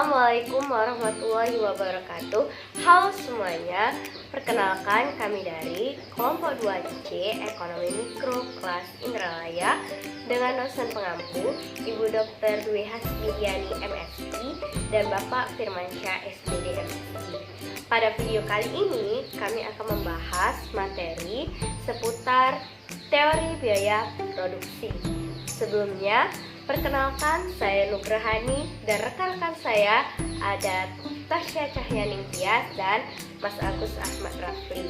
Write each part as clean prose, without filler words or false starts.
Assalamualaikum warahmatullahi wabarakatuh. Halo semuanya, perkenalkan kami dari kelompok 2C Ekonomi Mikro kelas Indralaya dengan dosen pengampu Ibu Dr. Dwi Hasbidiani MSI dan Bapak Firmansyah SPD MSI. Pada video kali ini kami akan membahas materi seputar teori biaya produksi. Sebelumnya, perkenalkan, saya Nugrahani dan rekan-rekan saya ada Tasya Cahyaning Tias dan Mas Agus Ahmad Rafli.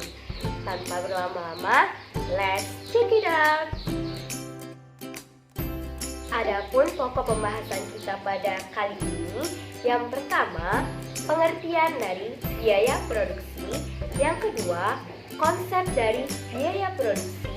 Tanpa berlama-lama, let's check it out! Adapun pokok pembahasan kita pada kali ini, yang pertama, pengertian dari biaya produksi, yang kedua, konsep dari biaya produksi,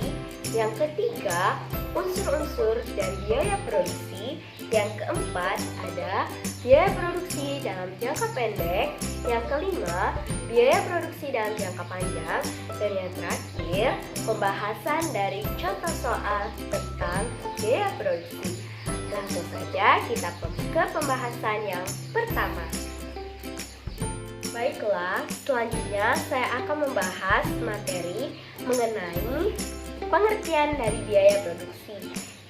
yang ketiga, unsur-unsur dari biaya produksi, yang keempat ada biaya produksi dalam jangka pendek, yang kelima biaya produksi dalam jangka panjang, dan yang terakhir pembahasan dari contoh soal tentang biaya produksi. Langsung saja kita ke pembahasan yang pertama. Baiklah, selanjutnya saya akan membahas materi mengenai pengertian dari biaya produksi.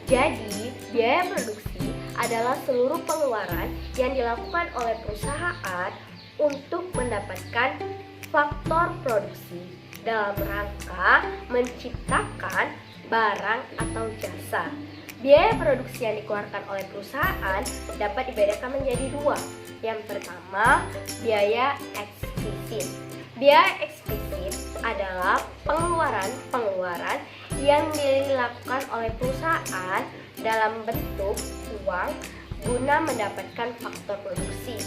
Jadi, biaya produksi adalah seluruh pengeluaran yang dilakukan oleh perusahaan untuk mendapatkan faktor produksi dalam rangka menciptakan barang atau jasa. Biaya produksi yang dikeluarkan oleh perusahaan dapat dibedakan menjadi dua. Yang pertama, biaya eksplisit. Biaya eksplisit adalah pengeluaran yang dilakukan oleh perusahaan dalam bentuk uang guna mendapatkan faktor produksi.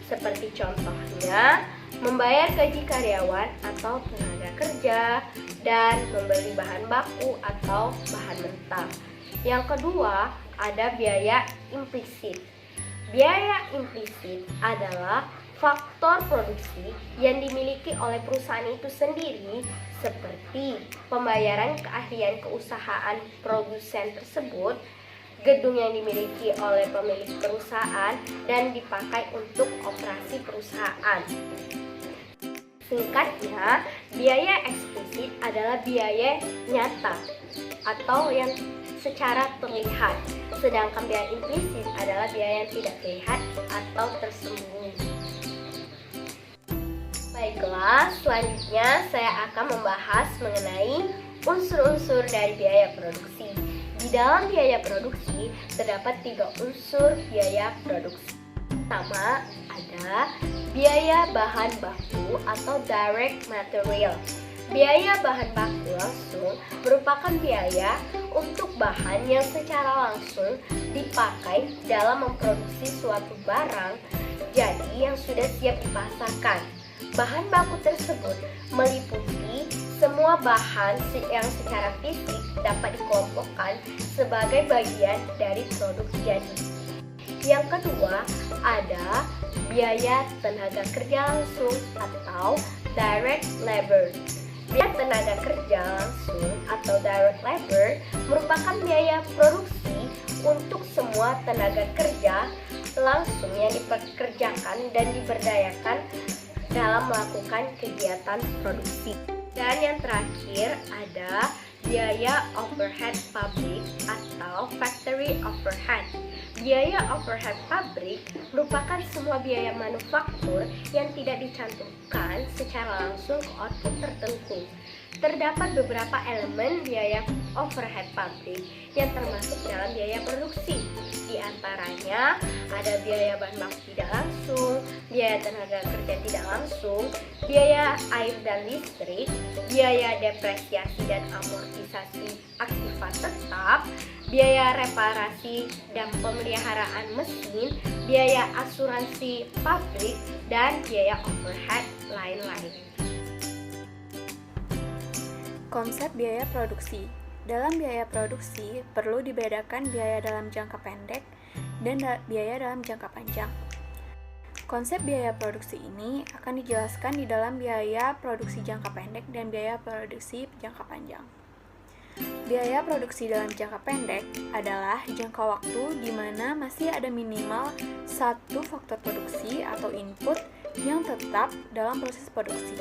Seperti contohnya, membayar gaji karyawan atau tenaga kerja dan membeli bahan baku atau bahan mentah. Yang kedua, ada biaya implisit. Biaya implisit adalah faktor produksi yang dimiliki oleh perusahaan itu sendiri, seperti pembayaran keahlian keusahaan produsen tersebut, gedung yang dimiliki oleh pemilik perusahaan, dan dipakai untuk operasi perusahaan. Singkatnya, biaya eksplisit adalah biaya nyata atau yang secara terlihat, sedangkan biaya implisit adalah biaya yang tidak terlihat atau tersembunyi. Baiklah, selanjutnya saya akan membahas mengenai unsur-unsur dari biaya produksi. Di dalam biaya produksi terdapat 3 unsur biaya produksi. Pertama, ada biaya bahan baku atau direct material. Biaya bahan baku langsung merupakan biaya untuk bahan yang secara langsung dipakai dalam memproduksi suatu barang, jadi yang sudah siap dipasarkan. Bahan baku tersebut meliputi semua bahan yang secara fisik dapat dikelompokkan sebagai bagian dari produk jadi. Yang kedua, ada biaya tenaga kerja langsung atau direct labor. Biaya tenaga kerja langsung atau direct labor merupakan biaya produksi untuk semua tenaga kerja langsung yang dipekerjakan dan diberdayakan dalam melakukan kegiatan produksi. Dan yang terakhir ada biaya overhead pabrik atau factory overhead. Biaya overhead pabrik merupakan semua biaya manufaktur yang tidak dicantumkan secara langsung ke output tertentu. Terdapat beberapa elemen biaya overhead pabrik yang termasuk dalam biaya produksi. Di antaranya ada biaya bahan baku tidak langsung, biaya tenaga kerja tidak langsung, biaya air dan listrik, biaya depresiasi dan amortisasi aktiva tetap, biaya reparasi dan pemeliharaan mesin, biaya asuransi pabrik, dan biaya overhead lain-lain. Konsep biaya produksi. Dalam biaya produksi perlu dibedakan biaya dalam jangka pendek dan biaya dalam jangka panjang. Konsep biaya produksi ini akan dijelaskan di dalam biaya produksi jangka pendek dan biaya produksi jangka panjang. Biaya produksi dalam jangka pendek adalah jangka waktu di mana masih ada minimal satu faktor produksi atau input yang tetap dalam proses produksi.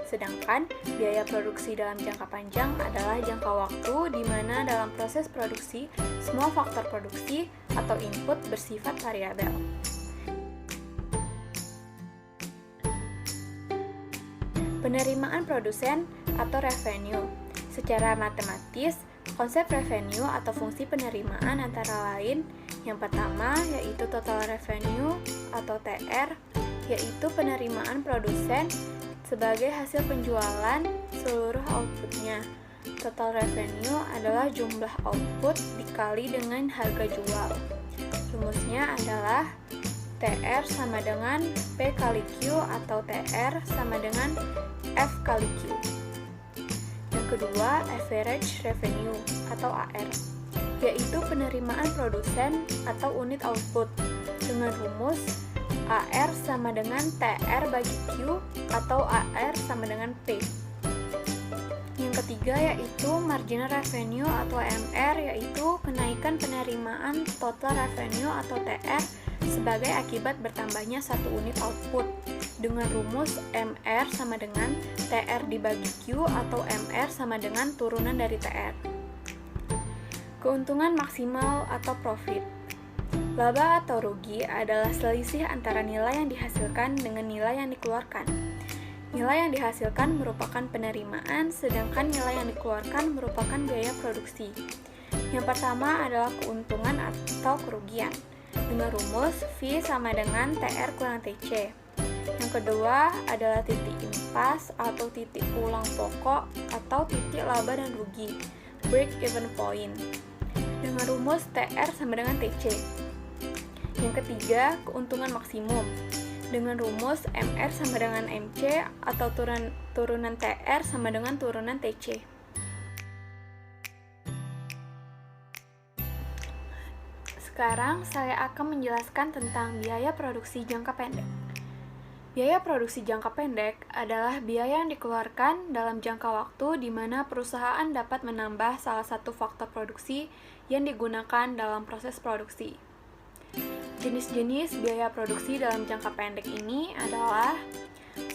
Sedangkan biaya produksi dalam jangka panjang adalah jangka waktu di mana dalam proses produksi semua faktor produksi atau input bersifat variabel. Penerimaan produsen atau revenue. Secara matematis, konsep revenue atau fungsi penerimaan antara lain yang pertama yaitu total revenue atau TR, yaitu penerimaan produsen sebagai hasil penjualan seluruh outputnya. Total revenue adalah jumlah output dikali dengan harga jual. Rumusnya adalah TR sama dengan P kali Q atau TR sama dengan F kali Q. Yang kedua, average revenue atau AR, yaitu penerimaan produsen atau unit output dengan rumus AR sama dengan TR bagi Q atau AR sama dengan P. Yang ketiga yaitu marginal revenue atau MR, yaitu kenaikan penerimaan total revenue atau TR sebagai akibat bertambahnya satu unit output dengan rumus MR sama dengan TR dibagi Q atau MR sama dengan turunan dari TR. Keuntungan maksimal atau profit. Laba atau rugi adalah selisih antara nilai yang dihasilkan dengan nilai yang dikeluarkan. Nilai yang dihasilkan merupakan penerimaan, sedangkan nilai yang dikeluarkan merupakan biaya produksi. Yang pertama adalah keuntungan atau kerugian, dengan rumus V sama dengan TR kurang TC. Yang kedua adalah titik impas atau titik pulang pokok atau titik laba dan rugi, break even point, dengan rumus TR sama dengan TC. Yang ketiga, keuntungan maksimum, dengan rumus MR sama dengan MC atau turunan TR sama dengan turunan TC. Sekarang saya akan menjelaskan tentang biaya produksi jangka pendek. Biaya produksi jangka pendek adalah biaya yang dikeluarkan dalam jangka waktu di mana perusahaan dapat menambah salah satu faktor produksi yang digunakan dalam proses produksi. Jenis-jenis biaya produksi dalam jangka pendek ini adalah 1.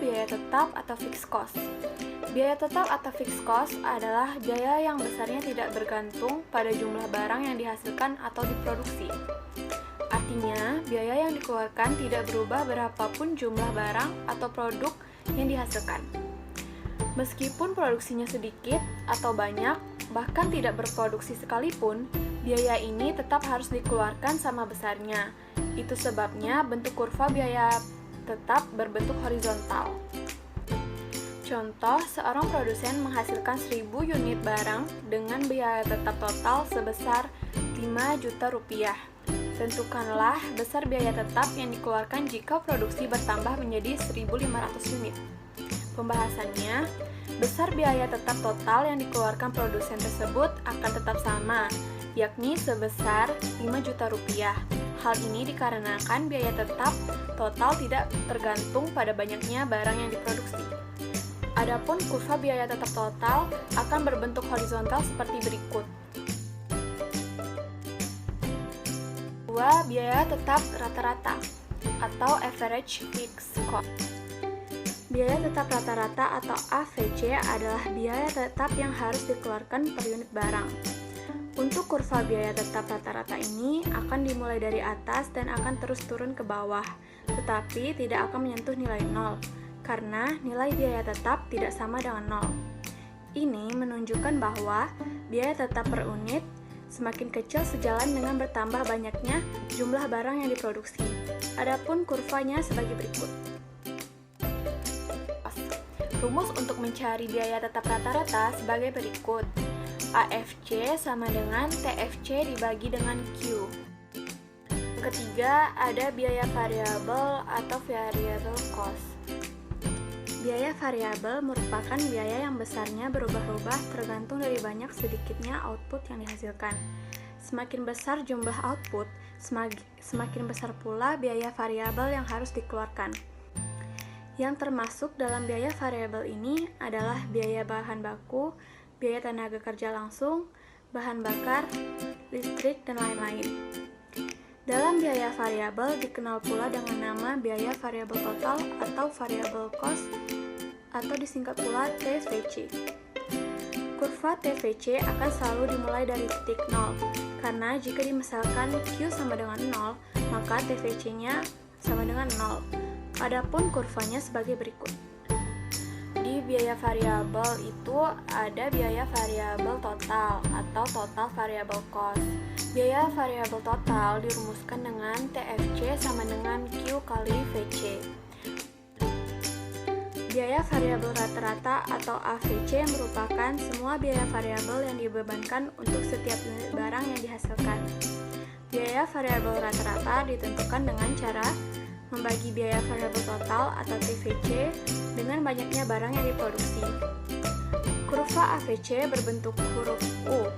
Biaya tetap atau fixed cost. Biaya tetap atau fixed cost adalah biaya yang besarnya tidak bergantung pada jumlah barang yang dihasilkan atau diproduksi. Artinya, biaya yang dikeluarkan tidak berubah berapapun jumlah barang atau produk yang dihasilkan. Meskipun produksinya sedikit atau banyak, bahkan tidak berproduksi sekalipun, biaya ini tetap harus dikeluarkan sama besarnya. Itu sebabnya bentuk kurva biaya tetap berbentuk horizontal. Contoh, seorang produsen menghasilkan 1000 unit barang dengan biaya tetap total sebesar 5 juta rupiah. Tentukanlah besar biaya tetap yang dikeluarkan jika produksi bertambah menjadi 1.500 unit. Pembahasannya, besar biaya tetap total yang dikeluarkan produsen tersebut akan tetap sama, yakni sebesar 5 juta rupiah. Hal ini dikarenakan biaya tetap total tidak tergantung pada banyaknya barang yang diproduksi. Adapun kurva biaya tetap total akan berbentuk horizontal seperti berikut. 2. Biaya tetap rata-rata atau average fixed cost. Biaya tetap rata-rata atau AVC adalah biaya tetap yang harus dikeluarkan per unit barang. Untuk kurva biaya tetap rata-rata ini akan dimulai dari atas dan akan terus turun ke bawah, tetapi tidak akan menyentuh nilai 0, karena nilai biaya tetap tidak sama dengan 0. Ini menunjukkan bahwa biaya tetap per unit semakin kecil sejalan dengan bertambah banyaknya jumlah barang yang diproduksi. Adapun kurvanya sebagai berikut. Rumus untuk mencari biaya tetap rata-rata sebagai berikut. AFC sama dengan TFC dibagi dengan Q. Ketiga, ada biaya variabel atau variable cost. Biaya variabel merupakan biaya yang besarnya berubah-ubah tergantung dari banyak sedikitnya output yang dihasilkan. Semakin besar jumlah output, semakin besar pula biaya variabel yang harus dikeluarkan. Yang termasuk dalam biaya variabel ini adalah biaya bahan baku, biaya tenaga kerja langsung, bahan bakar, listrik, dan lain-lain. Dalam biaya variabel dikenal pula dengan nama biaya variabel total atau variable cost atau disingkat pula TVC. Kurva TVC akan selalu dimulai dari titik 0, karena jika misalkan Q sama dengan 0, maka TVC-nya sama dengan 0. Adapun kurvanya sebagai berikut. Di biaya variabel itu ada biaya variabel total atau total variable cost. Biaya variabel total dirumuskan dengan TFC sama dengan Q kali VC. Biaya variabel rata-rata atau AVC merupakan semua biaya variabel yang dibebankan untuk setiap unit barang yang dihasilkan. Biaya variabel rata-rata ditentukan dengan cara membagi biaya variabel total atau TVC dengan banyaknya barang yang diproduksi. Kurva AVC berbentuk huruf U,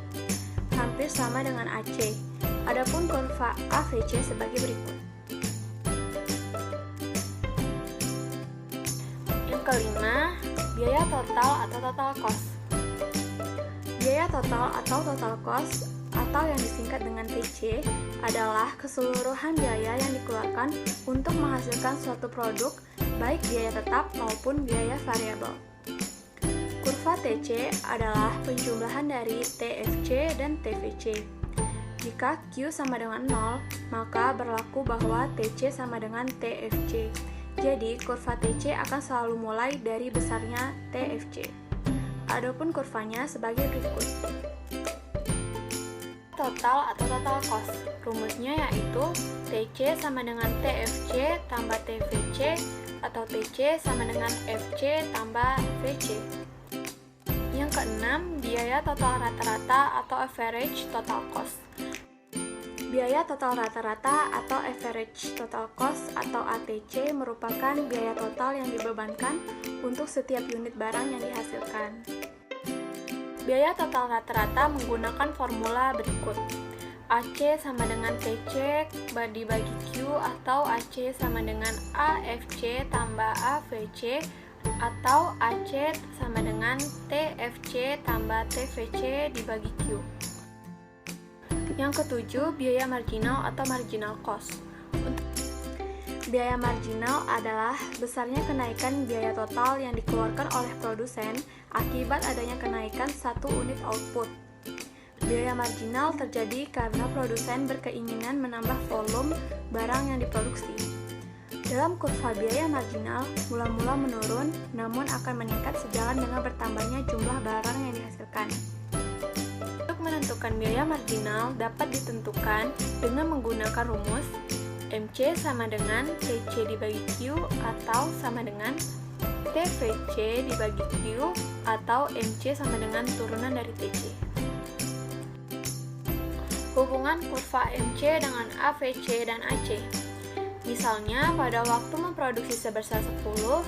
hampir sama dengan AC. Adapun kurva AVC sebagai berikut. Yang kelima, biaya total atau total cost. Biaya total atau total cost atau yang disingkat dengan TC adalah keseluruhan biaya yang dikeluarkan untuk menghasilkan suatu produk, baik biaya tetap maupun biaya variabel. Kurva TC adalah penjumlahan dari TFC dan TVC. Jika Q sama dengan 0, maka berlaku bahwa TC sama dengan TFC. Jadi, kurva TC akan selalu mulai dari besarnya TFC. Adapun kurvanya sebagai berikut. Total atau total cost. Rumusnya yaitu TC sama dengan TFC tambah TVC atau TC sama dengan FC tambah VC. Yang keenam, biaya total rata-rata atau average total cost. Biaya total rata-rata atau average total cost atau ATC merupakan biaya total yang dibebankan untuk setiap unit barang yang dihasilkan. Biaya total rata-rata menggunakan formula berikut. AC sama dengan TC dibagi Q atau AC sama dengan AFC tambah AVC atau AC sama dengan TFC tambah TVC dibagi Q. Yang ketujuh, biaya marginal atau marginal cost. Biaya marginal adalah besarnya kenaikan biaya total yang dikeluarkan oleh produsen akibat adanya kenaikan satu unit output. Biaya marginal terjadi karena produsen berkeinginan menambah volume barang yang diproduksi. Dalam kurva biaya marginal, mula-mula menurun namun akan meningkat sejalan dengan bertambahnya jumlah barang yang dihasilkan. Untuk menentukan biaya marginal dapat ditentukan dengan menggunakan rumus MC sama dengan TC dibagi Q atau sama dengan TVC dibagi Q atau MC sama dengan turunan dari TC. Hubungan kurva MC dengan AVC dan AC. Misalnya pada waktu memproduksi sebesar 10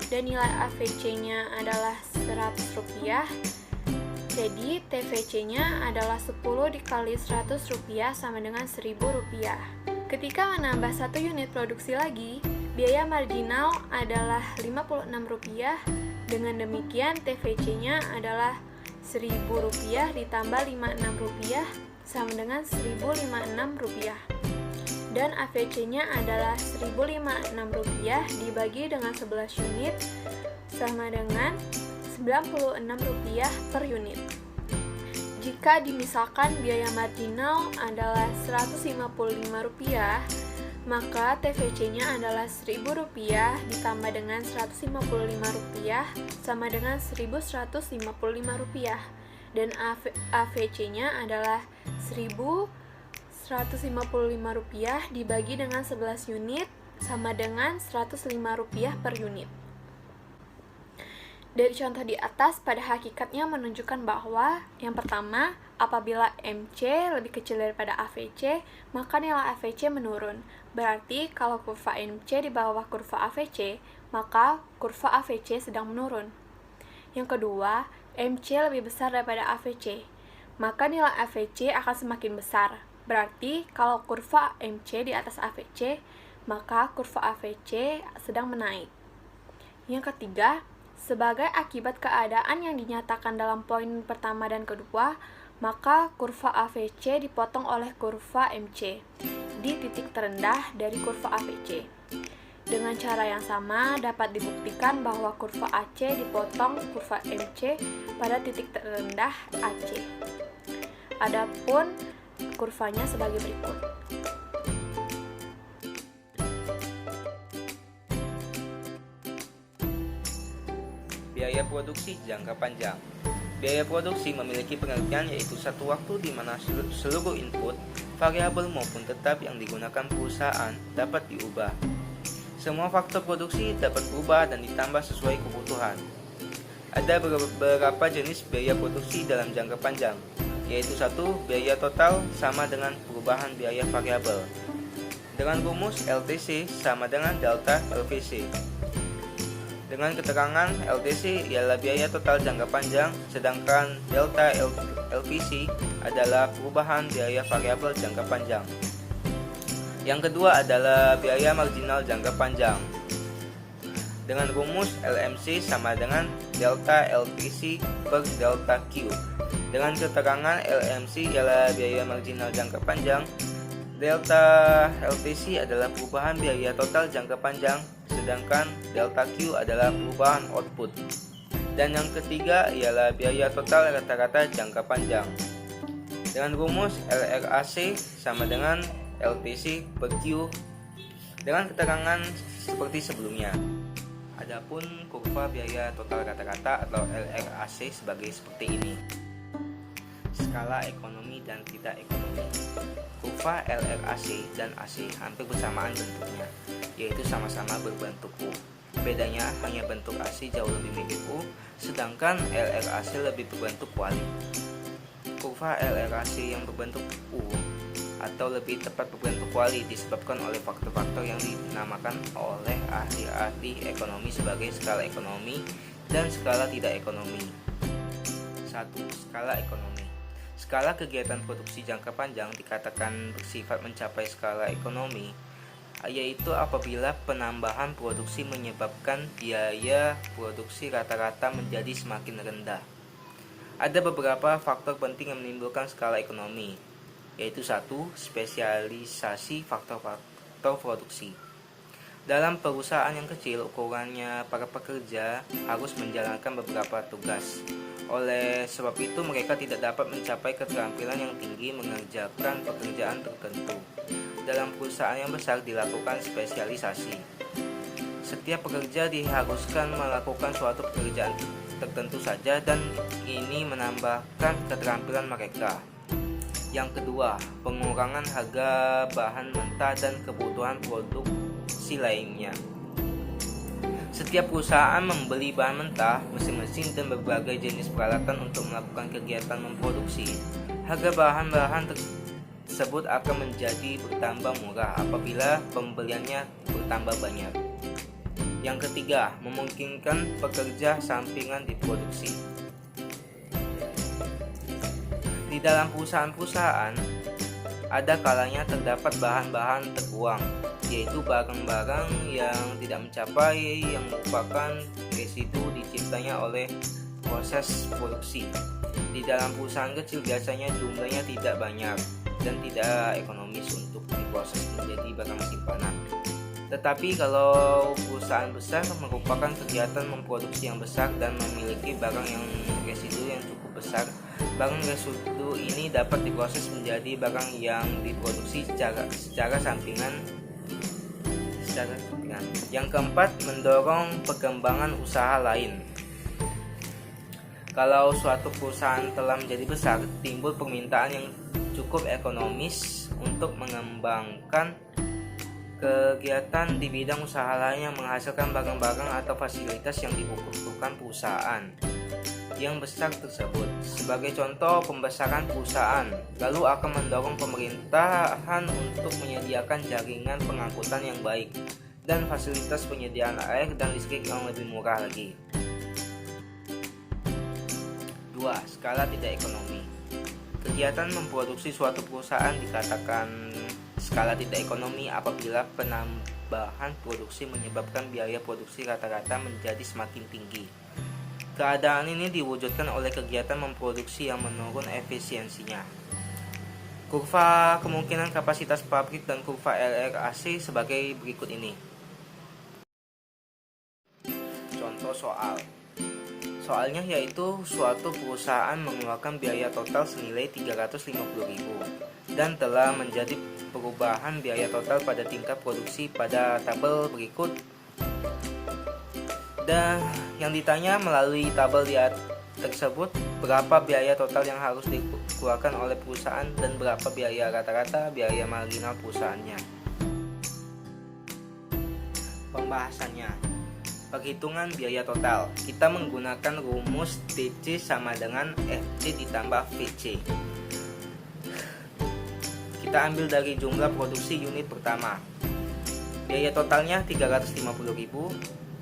dan nilai AVC-nya adalah Rp100, jadi TVC-nya adalah 10 dikali Rp100 sama dengan Rp1.000. Ketika menambah satu unit produksi lagi, biaya marginal adalah Rp56. Dengan demikian, TVC-nya adalah Rp1.000 ditambah Rp56 sama dengan Rp1.056. Dan AVC-nya adalah Rp1.056 dibagi dengan 11 unit sama dengan Rp96 per unit. Jika dimisalkan biaya marginal adalah Rp155, maka TVC-nya adalah Rp1.000 ditambah dengan Rp155 sama dengan Rp1.155 dan AVC-nya adalah Rp1.155 dibagi dengan 11 unit sama dengan Rp105 per unit. Dari contoh di atas pada hakikatnya menunjukkan bahwa yang pertama, apabila MC lebih kecil daripada AVC, maka nilai AVC menurun. Berarti kalau kurva MC di bawah kurva AVC, maka kurva AVC sedang menurun. Yang kedua, MC lebih besar daripada AVC, maka nilai AVC akan semakin besar. Berarti kalau kurva MC di atas AVC, maka kurva AVC sedang menaik. Yang ketiga, Sebagai akibat keadaan yang dinyatakan dalam poin pertama dan kedua, maka kurva AVC dipotong oleh kurva MC di titik terendah dari kurva AVC. Dengan cara yang sama, dapat dibuktikan bahwa kurva AC dipotong kurva MC pada titik terendah AC. Adapun kurvanya sebagai berikut. Biaya produksi jangka panjang. Biaya produksi memiliki pengertian yaitu satu waktu di mana seluruh input, variabel maupun tetap yang digunakan perusahaan dapat diubah. Semua faktor produksi dapat berubah dan ditambah sesuai kebutuhan. Ada beberapa jenis biaya produksi dalam jangka panjang, yaitu 1. Biaya total sama dengan perubahan biaya variabel dengan rumus LTC sama dengan delta LVC. Dengan keterangan LTC ialah biaya total jangka panjang, sedangkan delta LVC adalah perubahan biaya variabel jangka panjang. Yang kedua adalah biaya marginal jangka panjang dengan rumus LMC sama dengan delta LTC per delta Q. Dengan keterangan LMC ialah biaya marginal jangka panjang, delta LTC adalah perubahan biaya total jangka panjang, sedangkan delta Q adalah perubahan output. Dan yang ketiga ialah biaya total rata-rata jangka panjang dengan rumus LRAC sama dengan LTC per Q dengan keterangan seperti sebelumnya. Adapun kurva biaya total rata-rata atau LRAC sebagai seperti ini. Skala ekonomi dan tidak ekonomi. Kurva LRAC dan AC hampir bersamaan bentuknya, yaitu sama-sama berbentuk U. Bedanya hanya bentuk AC jauh lebih mirip U, sedangkan LRAC lebih berbentuk kuali. Kurva LRAC yang berbentuk U atau lebih tepat berbentuk kuali disebabkan oleh faktor-faktor yang dinamakan oleh ahli-ahli ekonomi sebagai skala ekonomi dan skala tidak ekonomi. 1. Skala ekonomi. Skala kegiatan produksi jangka panjang dikatakan bersifat mencapai skala ekonomi, yaitu apabila penambahan produksi menyebabkan biaya produksi rata-rata menjadi semakin rendah. Ada beberapa faktor penting yang menimbulkan skala ekonomi, yaitu 1. Spesialisasi faktor-faktor produksi. Dalam perusahaan yang kecil, ukurannya para pekerja harus menjalankan beberapa tugas. Oleh sebab itu, mereka tidak dapat mencapai keterampilan yang tinggi mengerjakan pekerjaan tertentu. Dalam perusahaan yang besar dilakukan spesialisasi. Setiap pekerja diharuskan melakukan suatu pekerjaan tertentu saja dan ini menambahkan keterampilan mereka. Yang kedua, pengurangan harga bahan mentah dan kebutuhan produksi lainnya. Setiap perusahaan membeli bahan mentah, mesin-mesin, dan berbagai jenis peralatan untuk melakukan kegiatan memproduksi. Harga bahan-bahan tersebut akan menjadi bertambah murah apabila pembeliannya bertambah banyak. Yang ketiga, memungkinkan pekerja sampingan di produksi. Di dalam perusahaan-perusahaan, ada kalanya terdapat bahan-bahan terbuang, yaitu barang-barang yang tidak mencapai yang merupakan residu diciptanya oleh proses produksi. Di dalam perusahaan kecil biasanya jumlahnya tidak banyak dan tidak ekonomis untuk diproses menjadi barang simpanan. Tetapi kalau perusahaan besar merupakan kegiatan memproduksi yang besar dan memiliki barang yang residu yang cukup besar, barang residu ini dapat diproses menjadi barang yang diproduksi secara sampingan. Yang keempat, mendorong pengembangan usaha lain. Kalau suatu perusahaan telah menjadi besar, timbul permintaan yang cukup ekonomis untuk mengembangkan kegiatan di bidang usaha lain yang menghasilkan barang-barang atau fasilitas yang dibutuhkan perusahaan yang besar tersebut. Sebagai contoh, pembesaran perusahaan lalu akan mendorong pemerintahan untuk menyediakan jaringan pengangkutan yang baik dan fasilitas penyediaan air dan listrik yang lebih murah lagi. 2. Skala tidak ekonomi. Kegiatan memproduksi suatu perusahaan dikatakan skala tidak ekonomi apabila penambahan produksi menyebabkan biaya produksi rata-rata menjadi semakin tinggi. Keadaan ini diwujudkan oleh kegiatan memproduksi yang menurun efisiensinya. Kurva kemungkinan kapasitas pabrik dan kurva LRAC sebagai berikut ini. Contoh soal. Soalnya yaitu suatu perusahaan mengeluarkan biaya total senilai 350.000 dan telah menjadi perubahan biaya total pada tingkat produksi pada tabel berikut. Dan yang ditanya melalui tabel tersebut berapa biaya total yang harus dikeluarkan oleh perusahaan dan berapa biaya rata-rata biaya marginal perusahaannya. Pembahasannya. Perhitungan biaya total. Kita menggunakan rumus TC sama dengan FC ditambah VC. Kita ambil dari jumlah produksi unit pertama. Biaya totalnya 350.000,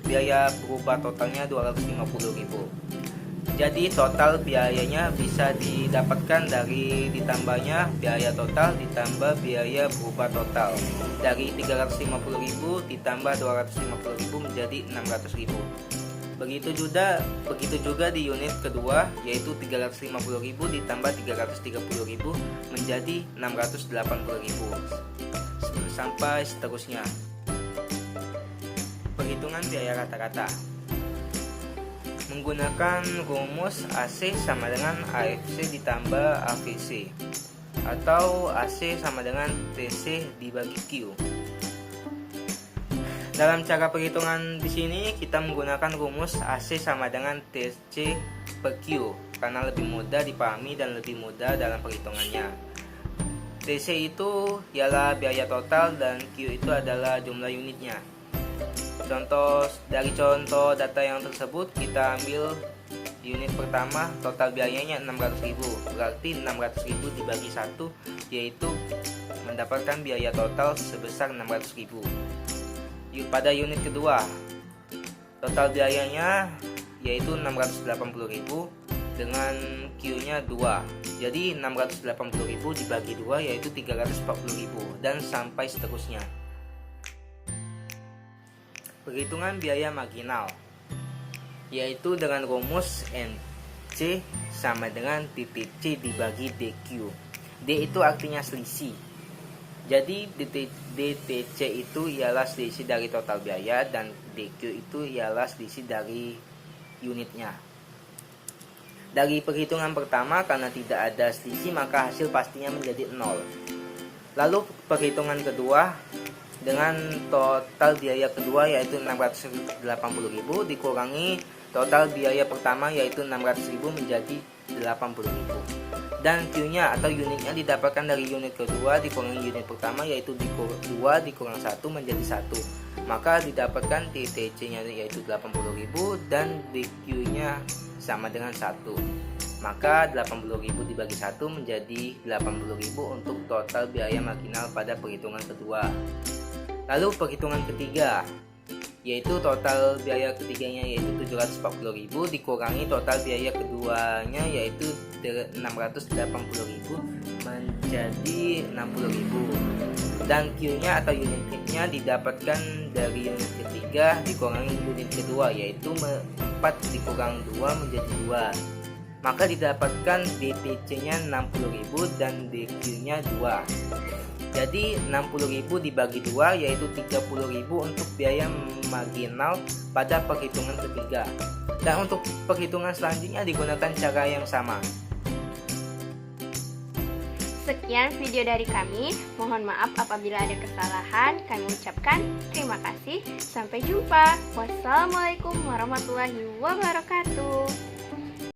biaya berubah totalnya 250.000. Jadi total biayanya bisa didapatkan dari ditambahnya biaya total ditambah biaya berubah total. Dari 350.000 ditambah 250.000 menjadi 600.000. Begitu juga di unit kedua, yaitu 350.000 ditambah 330.000 menjadi 680.000 sampai seterusnya. Perhitungan biaya rata-rata menggunakan rumus AC sama dengan AFC ditambah AVC atau AC sama dengan TC dibagi Q. Dalam cara perhitungan di sini kita menggunakan rumus AC sama dengan TC per Q karena lebih mudah dipahami dan lebih mudah dalam perhitungannya. TC itu ialah biaya total dan Q itu adalah jumlah unitnya. Dari contoh data yang tersebut kita ambil unit pertama total biayanya 600.000, berarti 600.000 dibagi 1 yaitu mendapatkan biaya total sebesar 600.000. Pada unit kedua total biayanya yaitu 680.000 dengan Q-nya 2. Jadi 680.000 dibagi 2 yaitu 340.000 dan sampai seterusnya. Perhitungan biaya marginal yaitu dengan rumus NC sama dengan DTC dibagi DQ. D itu artinya selisih. Jadi DTC itu ialah selisih dari total biaya dan DQ itu ialah selisih dari unitnya. Dari perhitungan pertama karena tidak ada selisih maka hasil pastinya menjadi 0. Lalu perhitungan kedua dengan total biaya kedua yaitu 680.000 dikurangi total biaya pertama yaitu 600.000 menjadi 80.000. Dan Q-nya atau unitnya didapatkan dari unit kedua dikurangi unit pertama yaitu 2 dikurang 1 menjadi 1. Maka didapatkan TTC-nya yaitu 80.000 dan DQ-nya sama dengan 1. Maka 80.000 dibagi 1 menjadi 80.000 untuk total biaya marginal pada perhitungan kedua. Lalu perhitungan ketiga yaitu total biaya ketiganya yaitu 740.000 dikurangi total biaya keduanya yaitu 680.000 menjadi 60.000. Dan Q-nya atau unitnya didapatkan dari unit ketiga dikurangi unit kedua yaitu 4 dikurang 2 menjadi 2. Maka didapatkan DTC-nya 60.000 dan DQ-nya 2. Jadi 60.000 dibagi 2 yaitu 30.000 untuk biaya marginal pada perhitungan ketiga. Dan untuk perhitungan selanjutnya digunakan cara yang sama. Sekian video dari kami. Mohon maaf apabila ada kesalahan. Kami ucapkan terima kasih. Sampai jumpa. Wassalamualaikum warahmatullahi wabarakatuh.